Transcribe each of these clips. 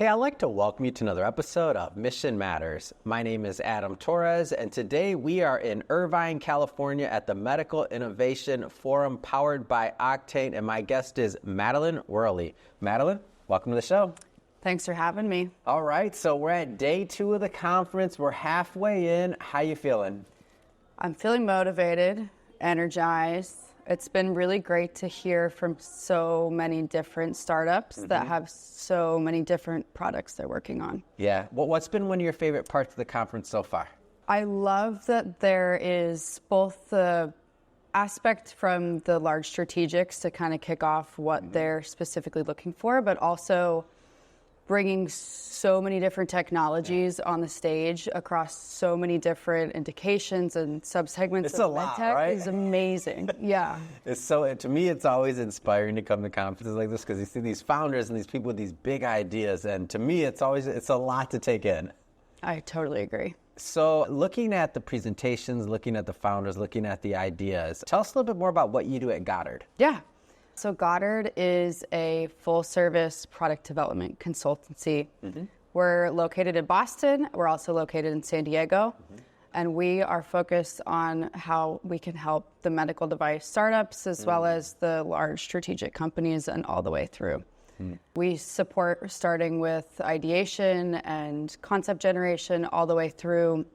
Hey, I'd like to welcome you to another episode of Mission Matters. My name is Adam Torres, and today we are in Irvine, California at the Medical Innovation Forum powered by Octane, and my guest is Madeline Wehrle. Madeline, welcome to the show. Thanks for having me. All right, so we're at day 2 of the conference. We're halfway in. How you feeling? I'm feeling motivated, energized. It's been really great to hear from so many different startups that have so many different products they're working on. Yeah. What's been one of your favorite parts of the conference so far? I love that there is both the aspect from the large strategics to kind of kick off what they're specifically looking for, but also bringing so many different technologies on the stage across so many different indications and subsegments It's of a lot, medtech right? is amazing. Yeah. To me, it's always inspiring to come to conferences like this because you see these founders and these people with these big ideas. And to me, it's a lot to take in. I totally agree. So looking at the presentations, looking at the founders, looking at the ideas, tell us a little bit more about what you do at Goddard. Yeah. So Goddard is a full-service product development consultancy. We're located in Boston. We're also located in San Diego. And we are focused on how we can help the medical device startups as well as the large strategic companies and all the way through. We support starting with ideation and concept generation all the way through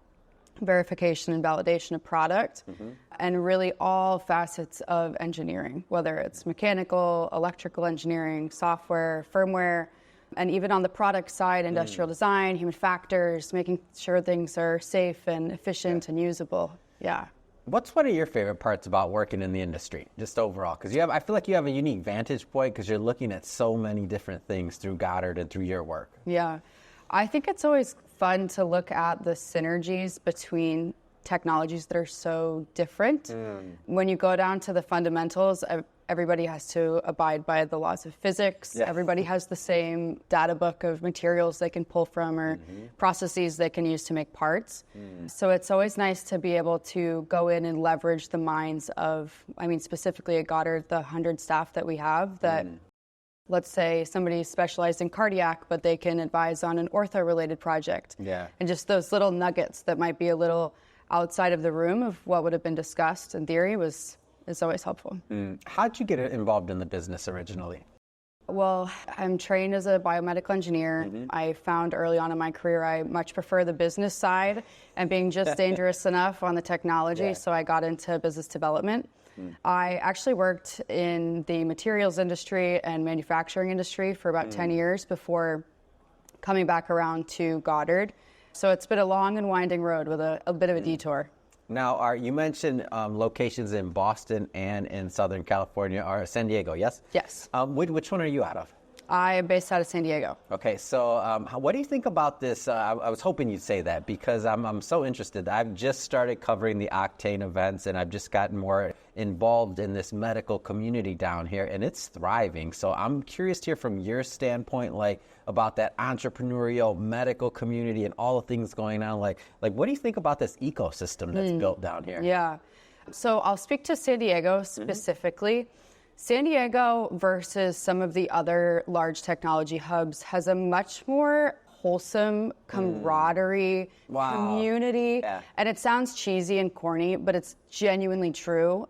verification and validation of product, and really all facets of engineering, whether it's mechanical, electrical engineering, software, firmware, and even on the product side, industrial design, human factors, making sure things are safe and efficient and usable. Yeah. What's one of your favorite parts about working in the industry, just overall? Because I feel like you have a unique vantage point because you're looking at so many different things through Goddard and through your work. Yeah. I think it's always fun to look at the synergies between technologies that are so different. When you go down to the fundamentals, everybody has to abide by the laws of physics. Yeah. Everybody has the same data book of materials they can pull from or processes they can use to make parts. So it's always nice to be able to go in and leverage the minds of, specifically at Goddard, the 100 staff that we have that let's say somebody specialized in cardiac, but they can advise on an ortho-related project. Yeah. And just those little nuggets that might be a little outside of the room of what would have been discussed in theory is always helpful. How'd you get involved in the business originally? Well, I'm trained as a biomedical engineer. I found early on in my career I much prefer the business side and being just dangerous enough on the technology, so I got into business development. I actually worked in the materials industry and manufacturing industry for about 10 years before coming back around to Goddard. So it's been a long and winding road with a bit of a detour. Now, you mentioned locations in Boston and in Southern California, or San Diego, yes? Yes. Which one are you out of? I am based out of San Diego. Okay, so what do you think about this? I was hoping you'd say that because I'm so interested. I've just started covering the Octane events, and I've just gotten more involved in this medical community down here, and it's thriving. So I'm curious to hear from your standpoint, about that entrepreneurial medical community and all the things going on. Like what do you think about this ecosystem that's built down here? Yeah. So I'll speak to San Diego specifically. San Diego versus some of the other large technology hubs has a much more wholesome camaraderie, community. Yeah. And it sounds cheesy and corny, but it's genuinely true.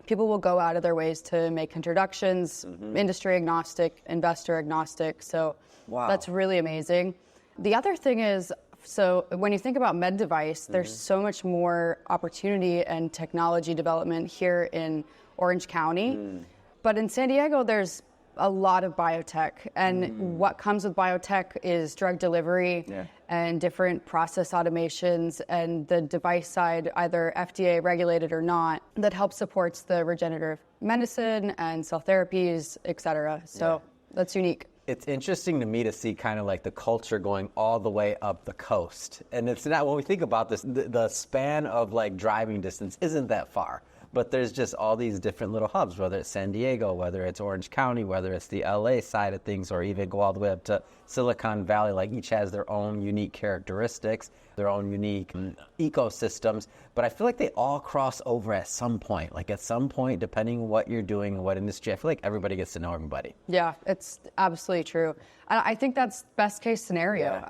People will go out of their ways to make introductions, industry agnostic, investor agnostic. So that's really amazing. The other thing is, so when you think about med device, there's so much more opportunity and technology development here in Orange County. But in San Diego, there's a lot of biotech. And what comes with biotech is drug delivery and different process automations and the device side, either FDA regulated or not, that helps supports the regenerative medicine and cell therapies, et cetera. So that's unique. It's interesting to me to see kind of like the culture going all the way up the coast. And it's not, when we think about this, the span of like driving distance isn't that far. but there's just all these different little hubs, whether it's San Diego, whether it's Orange County, whether it's the LA side of things, or even go all the way up to Silicon Valley. Like, each has their own unique characteristics, their own unique ecosystems, but I feel like they all cross over at some point. Like, at some point, depending on what you're doing and what industry, I feel like everybody gets to know everybody. Yeah, it's absolutely true. I think that's best case scenario.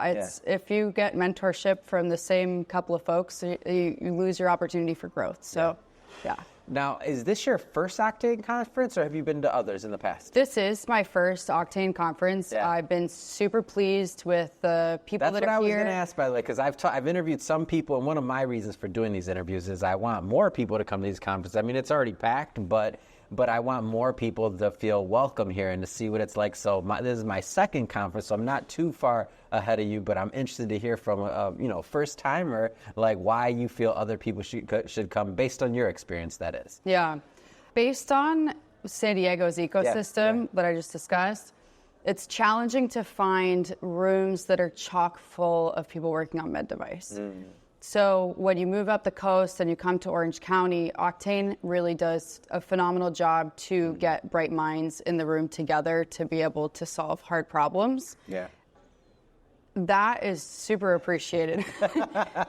If you get mentorship from the same couple of folks, you lose your opportunity for growth. So, yeah. Now, is this your first Octane conference, or have you been to others in the past? This is my first Octane conference. Yeah. I've been super pleased with the people that are here. That's what I was going to ask, by the way, because I've interviewed some people, and one of my reasons for doing these interviews is I want more people to come to these conferences. I mean, it's already packed, but I want more people to feel welcome here and to see what it's like. So this is my second conference, so I'm not too far ahead of you, but I'm interested to hear from a first timer, like, why you feel other people should come based on your experience, that is. Yeah. Based on San Diego's ecosystem that I just discussed, it's challenging to find rooms that are chock full of people working on med device. So when you move up the coast and you come to Orange County, Octane really does a phenomenal job to get bright minds in the room together to be able to solve hard problems. Yeah. That is super appreciated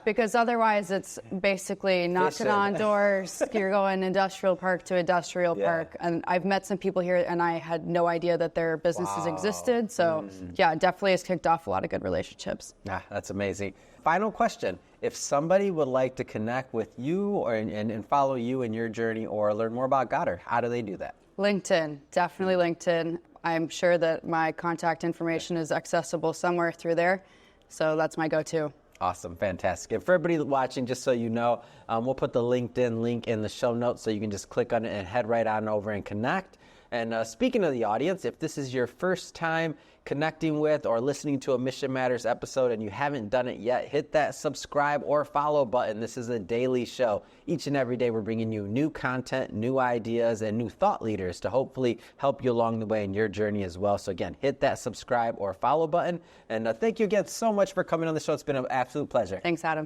because otherwise it's basically knocking on doors. You're going industrial park to industrial park. And I've met some people here and I had no idea that their businesses existed. So yeah, it definitely has kicked off a lot of good relationships. Yeah, that's amazing. Final question. If somebody would like to connect with you and follow you in your journey or learn more about Goddard, how do they do that? LinkedIn, definitely LinkedIn. I'm sure that my contact information is accessible somewhere through there. So that's my go-to. Awesome. Fantastic. And for everybody watching, just so you know, we'll put the LinkedIn link in the show notes so you can just click on it and head right on over and connect. And speaking of the audience, if this is your first time connecting with or listening to a Mission Matters episode and you haven't done it yet, hit that subscribe or follow button. This is a daily show. Each and every day we're bringing you new content, new ideas, and new thought leaders to hopefully help you along the way in your journey as well. So again, hit that subscribe or follow button. And thank you again so much for coming on the show. It's been an absolute pleasure. Thanks, Adam.